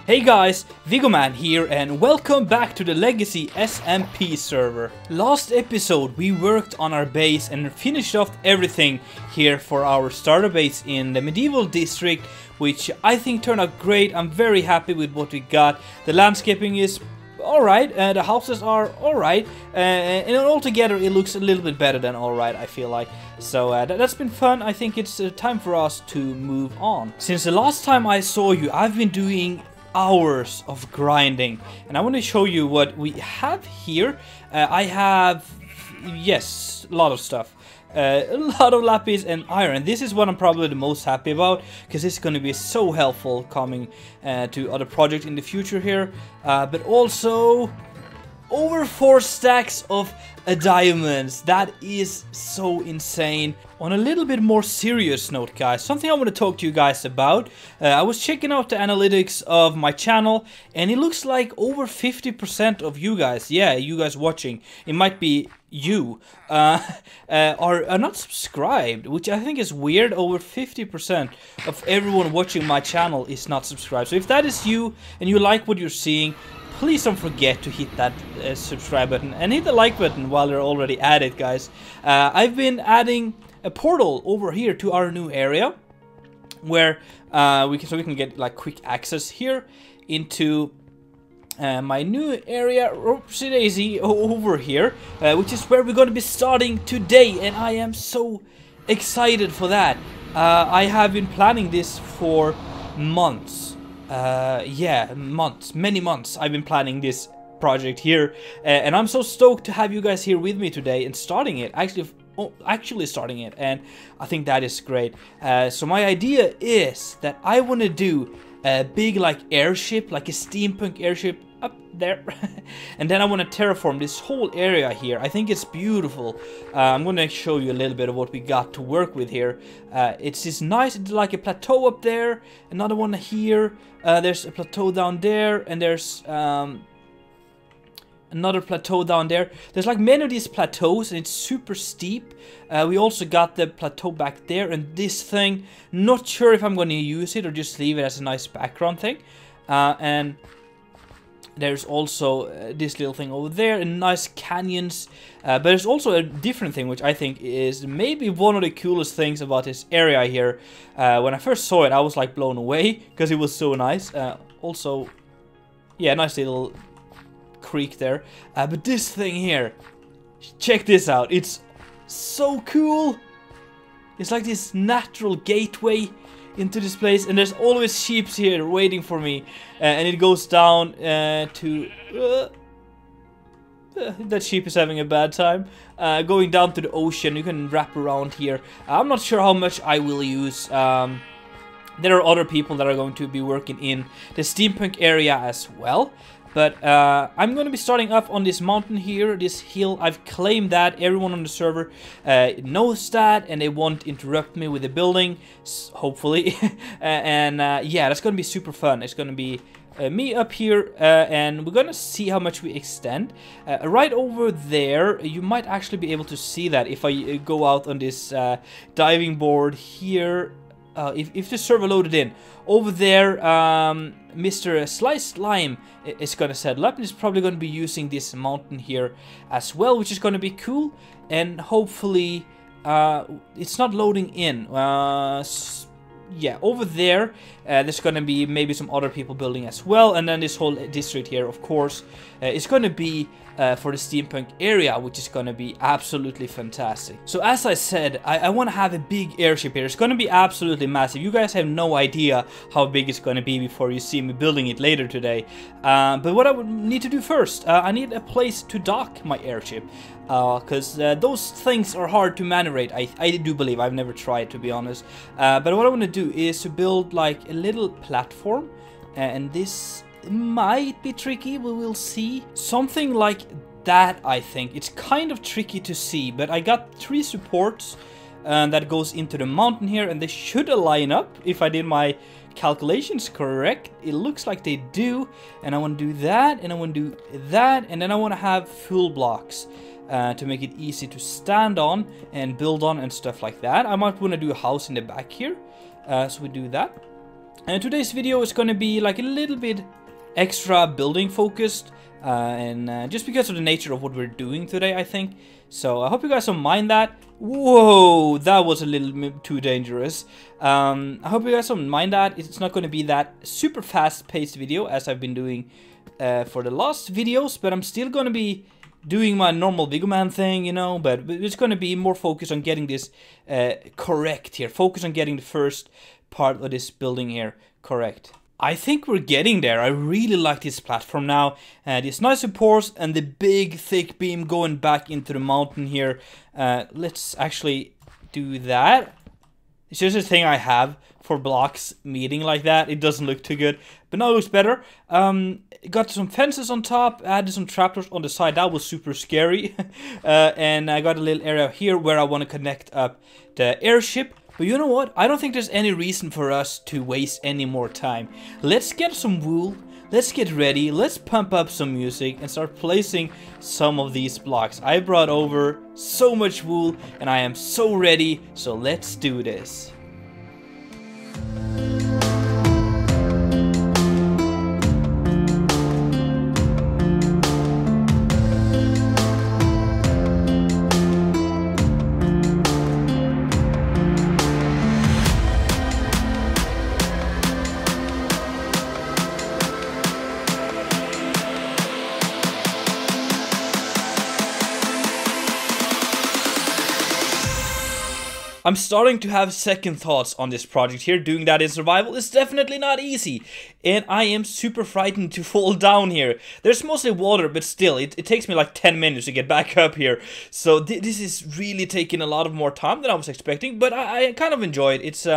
Hey guys, Vigoman here and welcome back to the Legacy SMP server. Last episode we worked on our base and finished off everything here for our starter base in the medieval district, which I think turned out great. I'm very happy with what we got. The landscaping is alright, the houses are alright, and altogether it looks a little bit better than alright, I feel like. So that's been fun. I think it's time for us to move on. Since the last time I saw you, I've been doing hours of grinding, and I want to show you what we have here. I have, yes, a lot of stuff. A lot of lapis and iron. This is what I'm probably the most happy about, because it's going to be so helpful coming to other projects in the future here. But also over 4 stacks of diamonds. That is so insane. On a little bit more serious note, guys, something I want to talk to you guys about. I was checking out the analytics of my channel, and it looks like over 50% of you guys, yeah, you guys watching, it might be you, are not subscribed, which I think is weird. Over 50% of everyone watching my channel is not subscribed. So if that is you and you like what you're seeing, please don't forget to hit that subscribe button and hit the like button while you're already at it, guys. I've been adding a portal over here to our new area, where we can get like quick access here into my new area, oopsie daisy, over here, which is where we're going to be starting today, and I am so excited for that. I have been planning this for months. Yeah, months, many months I've been planning this project here, and I'm so stoked to have you guys here with me today and starting it, actually starting it, and I think that is great. So my idea is that I want to do a big like airship, like a steampunk airship up there, and then I want to terraform this whole area here. I think it's beautiful. I'm going to show you a little bit of what we got to work with here. It's this nice, like a plateau up there, another one here, there's a plateau down there, and there's another plateau down there. There's like many of these plateaus, and it's super steep. We also got the plateau back there, and this thing, not sure if I'm going to use it or just leave it as a nice background thing. And there's also this little thing over there, and nice canyons. But there's also a different thing, which I think is maybe one of the coolest things about this area here. When I first saw it, I was like blown away, because it was so nice. Also, yeah, nice little creek there. But this thing here, check this out. It's so cool. It's like this natural gateway into this place, and there's always sheep here waiting for me, and it goes down to that sheep is having a bad time, going down to the ocean. You can wrap around here. I'm not sure how much I will use. There are other people that are going to be working in the steampunk area as well. But I'm going to be starting up on this mountain here, this hill. I've claimed that. Everyone on the server knows that, and they won't interrupt me with the building, hopefully. And yeah, that's going to be super fun. It's going to be me up here, and we're going to see how much we extend. Right over there, you might actually be able to see that if I go out on this diving board here. If the server loaded in over there, Mr. Sliced Lime is gonna settle up, and he's probably gonna be using this mountain here as well, which is gonna be cool. And hopefully it's not loading in. Yeah, over there there's gonna be maybe some other people building as well, and then this whole district here, of course, is gonna be for the steampunk area, which is gonna be absolutely fantastic. So as I said, I want to have a big airship here. It's gonna be absolutely massive. You guys have no idea how big it's gonna be before you see me building it later today. But what I would need to do first, I need a place to dock my airship, because those things are hard to maneuver. I do believe. I've never tried, to be honest. But what I want to do is to build like a little platform, and this might be tricky, we will see. Something like that, I think. It's kind of tricky to see, but I got 3 supports that goes into the mountain here, and they should line up if I did my calculations correct. It looks like they do, and I want to do that, and I want to do that, and then I want to have full blocks to make it easy to stand on and build on and stuff like that. I might want to do a house in the back here, so we do that. And today's video is gonna be like a little bit extra building focused, and just because of the nature of what we're doing today, I think. So I hope you guys don't mind that. Whoa, that was a little too dangerous. I hope you guys don't mind that. It's not going to be that super fast-paced video as I've been doing for the last videos, but I'm still going to be doing my normal Viggo Man thing, you know, but it's going to be more focused on getting this correct here. Focus on getting the first part of this building here correct. I think we're getting there. I really like this platform now. These nice supports and the big thick beam going back into the mountain here. Let's actually do that. It's just a thing I have for blocks meeting like that. It doesn't look too good, but now it looks better. Got some fences on top, added some trapdoors on the side. That was super scary. And I got a little area here where I want to connect up the airship. But you know what? I don't think there's any reason for us to waste any more time. Let's get some wool, let's get ready, let's pump up some music and start placing some of these blocks. I brought over so much wool and I am so ready, so let's do this. I'm starting to have second thoughts on this project here. Doing that in survival is definitely not easy. And I am super frightened to fall down here. There's mostly water, but still, it takes me like 10 minutes to get back up here. So this is really taking a lot of more time than I was expecting, but I kind of enjoy it. It's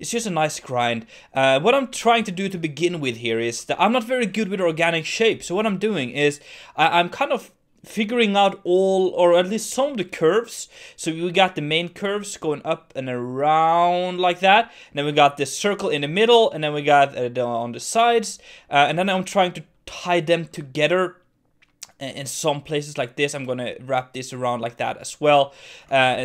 just a nice grind. What I'm trying to do to begin with here is that I'm not very good with organic shape. So what I'm doing is I'm kind of figuring out all, or at least some of the curves. So we got the main curves going up and around like that, and then we got this circle in the middle, and then we got on the sides, and then I'm trying to tie them together. In some places like this, I'm gonna wrap this around like that as well.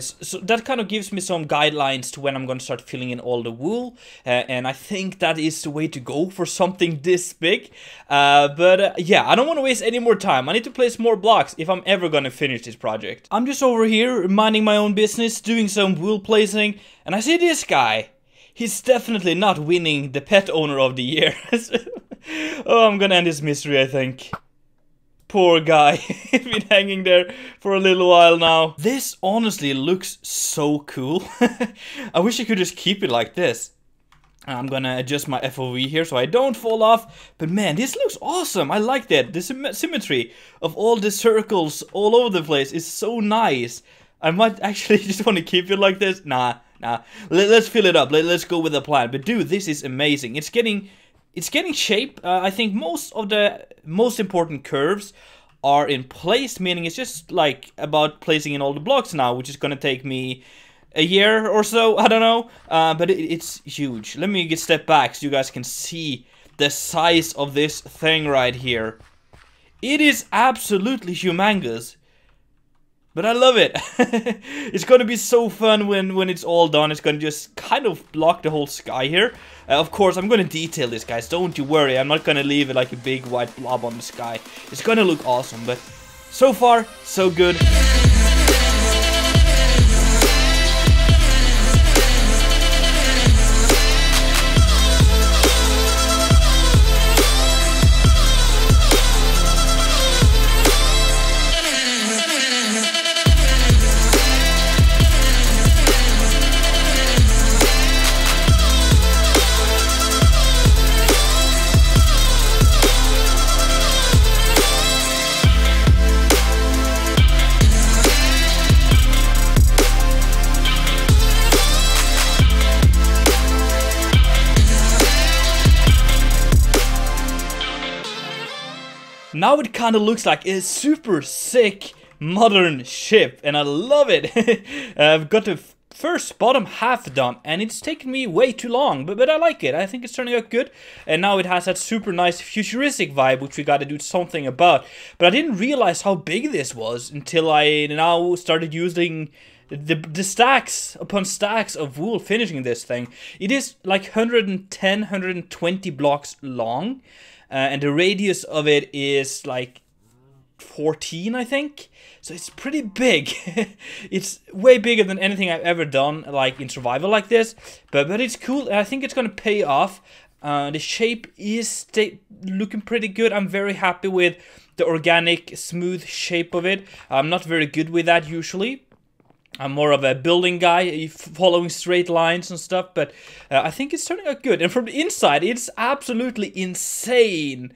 So that kind of gives me some guidelines to when I'm gonna start filling in all the wool. And I think that is the way to go for something this big. But yeah, I don't want to waste any more time. I need to place more blocks if I'm ever gonna finish this project. I'm just over here minding my own business, doing some wool placing, and I see this guy. He's definitely not winning the pet owner of the year. Oh, I'm gonna end his misery, I think. Poor guy. He's been hanging there for a little while now. This honestly looks so cool. I wish I could just keep it like this. I'm gonna adjust my FOV here so I don't fall off. But man, this looks awesome. I like that. The symmetry of all the circles all over the place is so nice. I might actually just want to keep it like this. Nah. Let's fill it up. Let's go with the plan. But dude, this is amazing. It's getting shape. I think most of the most important curves are in place, meaning it's just like about placing in all the blocks now, which is gonna take me a year or so, I don't know, but it's huge. Let me step back so you guys can see the size of this thing right here. It is absolutely humongous. But I love it. It's gonna be so fun when it's all done. It's gonna just kind of block the whole sky here. Of course, I'm gonna detail this, guys. Don't you worry. I'm not gonna leave it like a big white blob on the sky. It's gonna look awesome, but so far, so good. Now it kind of looks like a super sick modern ship, and I love it. I've got the first bottom half done, and it's taken me way too long, but I like it. I think it's turning out good, and now it has that super nice futuristic vibe, which we got to do something about. But I didn't realize how big this was until I now started using the stacks upon stacks of wool finishing this thing. It is like 110, 120 blocks long, and the radius of it is like 14, I think. So it's pretty big. It's way bigger than anything I've ever done, like in survival like this. But it's cool. I think it's gonna pay off. The shape is looking pretty good. I'm very happy with the organic, smooth shape of it. I'm not very good with that usually. I'm more of a building guy, following straight lines and stuff, but I think it's turning out good. And from the inside, it's absolutely insane.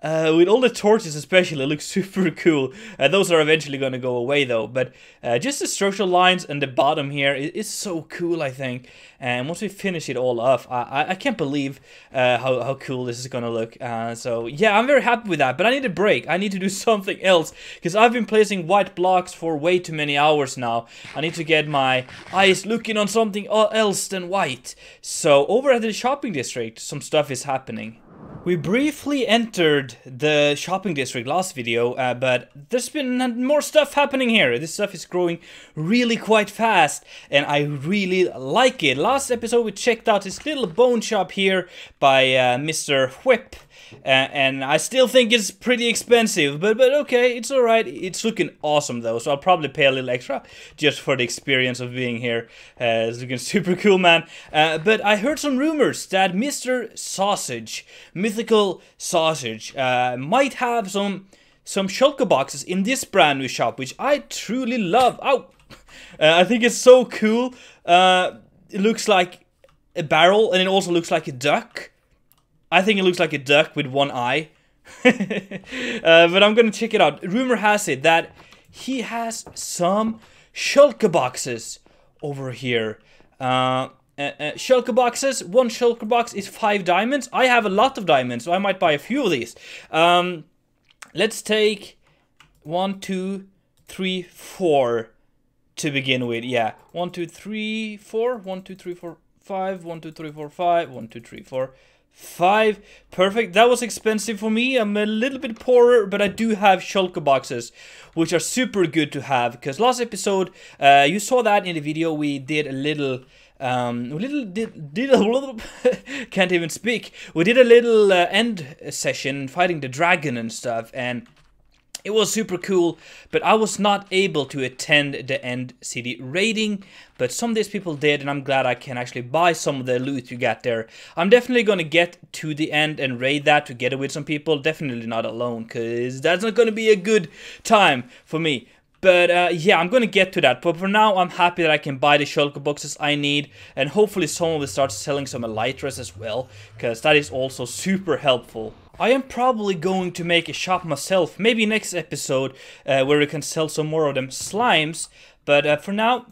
With all the torches especially, it looks super cool. Those are eventually going to go away though, but just the structural lines and the bottom here is so cool, I think. And once we finish it all off, I can't believe how cool this is going to look. So yeah, I'm very happy with that, but I need a break. I need to do something else, because I've been placing white blocks for way too many hours now. I need to get my eyes looking on something else than white. So over at the shopping district, some stuff is happening. We briefly entered the shopping district last video, but there's been more stuff happening here. This stuff is growing really quite fast, and I really like it. Last episode we checked out this little bone shop here by Mr. Whip. And I still think it's pretty expensive, but okay, it's alright. It's looking awesome though, so I'll probably pay a little extra just for the experience of being here. It's looking super cool, man. But I heard some rumors that Mr. Sausage, Mythical Sausage, might have some shulker boxes in this brand new shop, which I truly love. Ow! I think it's so cool. It looks like a barrel, and it also looks like a duck. I think it looks like a duck with one eye. But I'm gonna check it out. Rumor has it that he has some shulker boxes over here. Shulker boxes. One shulker box is 5 diamonds. I have a lot of diamonds, so I might buy a few of these. Let's take 1, 2, 3, 4 to begin with. Yeah, 1, 2, 3, 4. 1, 2, 3, 4, 5. 1, 2, 3, 4, 5. 1, 2, 3, 4. 5. Perfect. That was expensive for me. I'm a little bit poorer, but I do have shulker boxes, which are super good to have, because last episode you saw that in the video. We did a little can't even speak. We did a little end session fighting the dragon and stuff, and it was super cool, but I was not able to attend the end city raiding, but some of these people did, and I'm glad I can actually buy some of the loot you got there. I'm definitely going to get to the end and raid that together with some people, definitely not alone, because that's not going to be a good time for me. But yeah, I'm going to get to that. But for now, I'm happy that I can buy the shulker boxes I need. And hopefully someone will start selling some elytras as well, because that is also super helpful. I am probably going to make a shop myself, maybe next episode, where we can sell some more of them slimes. But for now,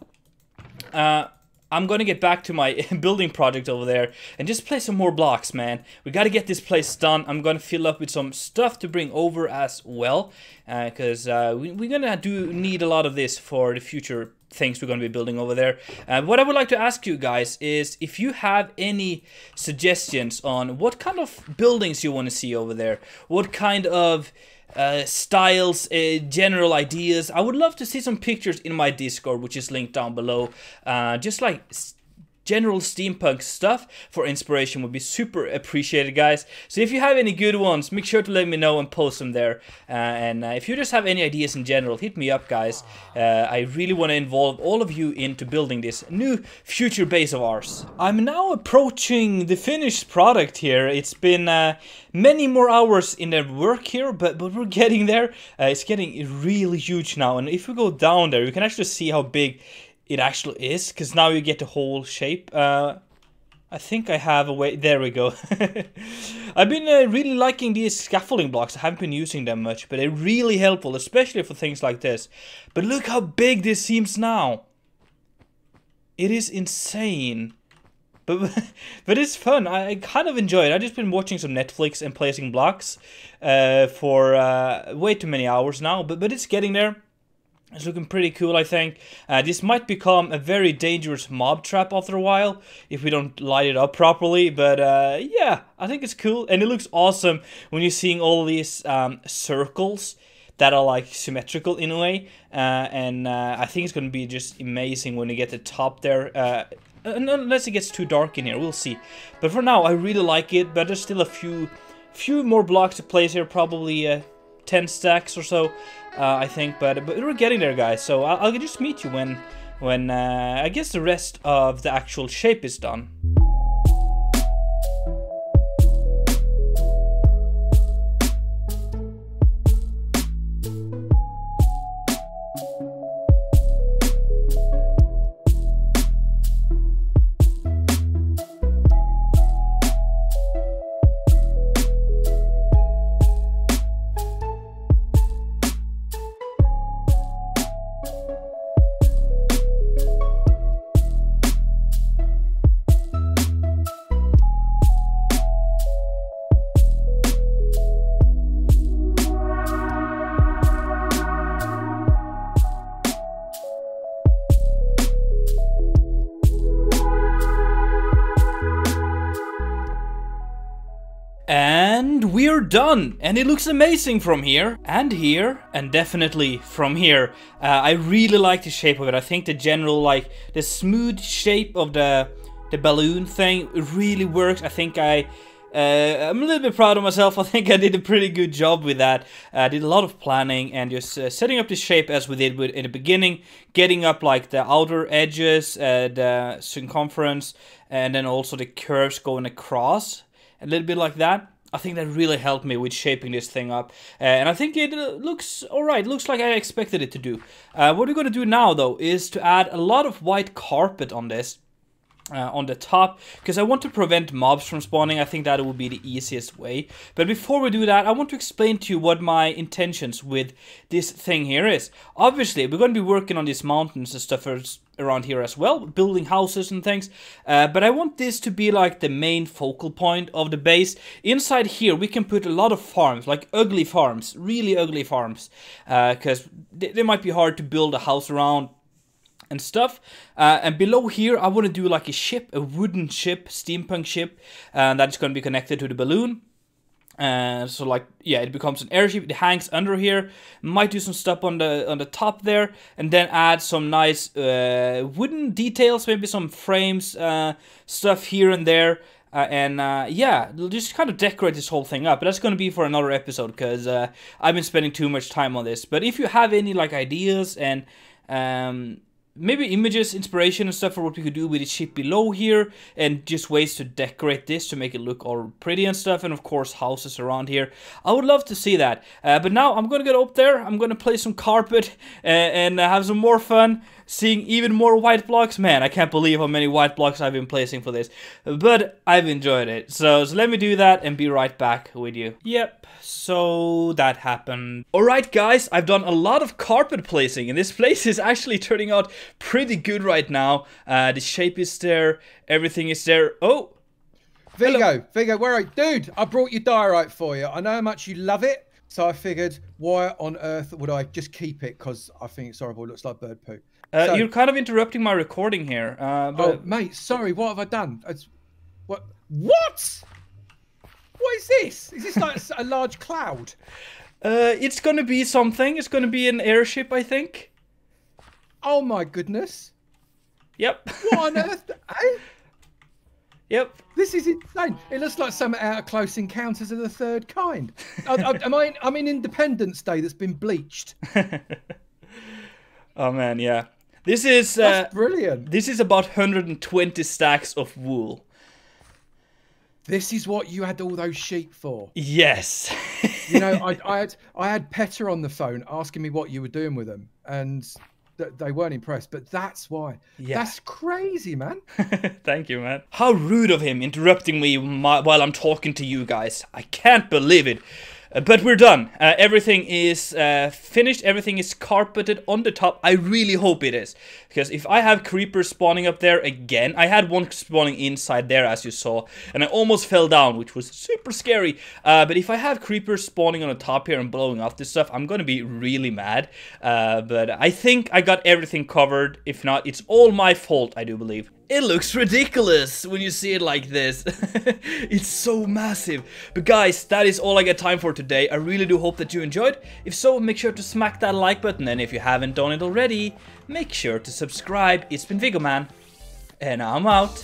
I'm gonna get back to my building project over there and just place some more blocks, man. We gotta get this place done. I'm gonna fill up with some stuff to bring over as well, because we're gonna need a lot of this for the future things we're going to be building over there. What I would like to ask you guys is if you have any suggestions on what kind of buildings you want to see over there, what kind of styles, general ideas. I would love to see some pictures in my Discord, which is linked down below. Just like general steampunk stuff for inspiration would be super appreciated, guys. So if you have any good ones, make sure to let me know and post them there. And if you just have any ideas in general, hit me up, guys. I really want to involve all of you into building this new future base of ours. I'm now approaching the finished product here. It's been many more hours in the work here, but we're getting there. It's getting really huge now, and if we go down there, you can actually see how big it actually is, because now you get the whole shape. I think I have a way. There we go. I've been really liking these scaffolding blocks. I haven't been using them much, but they're really helpful, especially for things like this. But look how big this seems now. It is insane. But it's fun. I kind of enjoy it. I've just been watching some Netflix and placing blocks for way too many hours now. But it's getting there. It's looking pretty cool, I think. This might become a very dangerous mob trap after a while if we don't light it up properly. But yeah, I think it's cool. And it looks awesome when you're seeing all these circles. that are like symmetrical in a way, and I think it's going to be just amazing when you get the top there. Unless it gets too dark in here, we'll see. But for now, I really like it. But there's still a few more blocks to place here, probably 10 stacks or so, I think. But we're getting there, guys. So I'll just meet you when I guess the rest of the actual shape is done. And we're done, and it looks amazing from here, and definitely from here. I really like the shape of it. I think the general, like, the smooth shape of the balloon thing really works. I think I'm a little bit proud of myself. I think I did a pretty good job with that. I did a lot of planning and just setting up the shape as we did in the beginning, getting up like the outer edges, the circumference, and then also the curves going across. A little bit like that. I think that really helped me with shaping this thing up. And I think it looks alright. Looks like I expected it to do. What we're going to do now, though, is to add a lot of white carpet on this. On the top, because I want to prevent mobs from spawning. I think that will be the easiest way. But before we do that, I want to explain to you what my intentions with this thing here is. Obviously, we're going to be working on these mountains and stuff around here as well, building houses and things. But I want this to be like the main focal point of the base. Inside here, we can put a lot of farms, like ugly farms, really ugly farms, because they might be hard to build a house around and stuff. And below here, I want to do like a ship, a wooden ship, steampunk ship, that is going to be connected to the balloon. So like, yeah, it becomes an airship. It hangs under here. Might do some stuff on the top there, and then add some nice wooden details, maybe some frames, stuff here and there. Yeah, just kind of decorate this whole thing up. But that's going to be for another episode, because I've been spending too much time on this. But if you have any like ideas and maybe images, inspiration and stuff for what we could do with the ship below here, and just ways to decorate this to make it look all pretty and stuff, and of course houses around here, I would love to see that. But now I'm gonna get up there, I'm gonna play some carpet and have some more fun seeing even more white blocks. Man, I can't believe how many white blocks I've been placing for this, but I've enjoyed it. So let me do that and be right back with you. Yep, so that happened. Alright guys, I've done a lot of carpet placing, and this place is actually turning out pretty good right now. The shape is there, everything is there. Oh! Vigo, where are you? Dude, I brought your diorite for you. I know how much you love it, so I figured, why on earth would I just keep it? Because I think it's horrible, it looks like bird poo. So, you're kind of interrupting my recording here. Oh, mate, sorry, what have I done? What? What is this? Is this like a large cloud? It's gonna be something. It's gonna be an airship, I think. Oh my goodness. Yep. What on earth? Eh? Yep. This is insane. It looks like some out of Close Encounters of the Third Kind. I'm in Independence Day that's been bleached. Oh man, yeah. This is that's brilliant. This is about 120 stacks of wool. This is what you had all those sheep for. Yes. You know, I had Petter on the phone asking me what you were doing with them, and they weren't impressed. But that's why. Yeah. That's crazy, man. Thank you, man. How rude of him interrupting me while I'm talking to you guys. I can't believe it. But we're done. Everything is finished. Everything is carpeted on the top. I really hope it is. Because if I have creepers spawning up there again, I had one spawning inside there, as you saw, and I almost fell down, which was super scary. But if I have creepers spawning on the top here and blowing off this stuff, I'm gonna be really mad. But I think I got everything covered. If not, it's all my fault, I do believe. It looks ridiculous when you see it like this. It's so massive. But guys, that is all I got time for today. I really do hope that you enjoyed. If so, make sure to smack that like button, and if you haven't done it already, make sure to subscribe. It's been Viggo Man, and I'm out.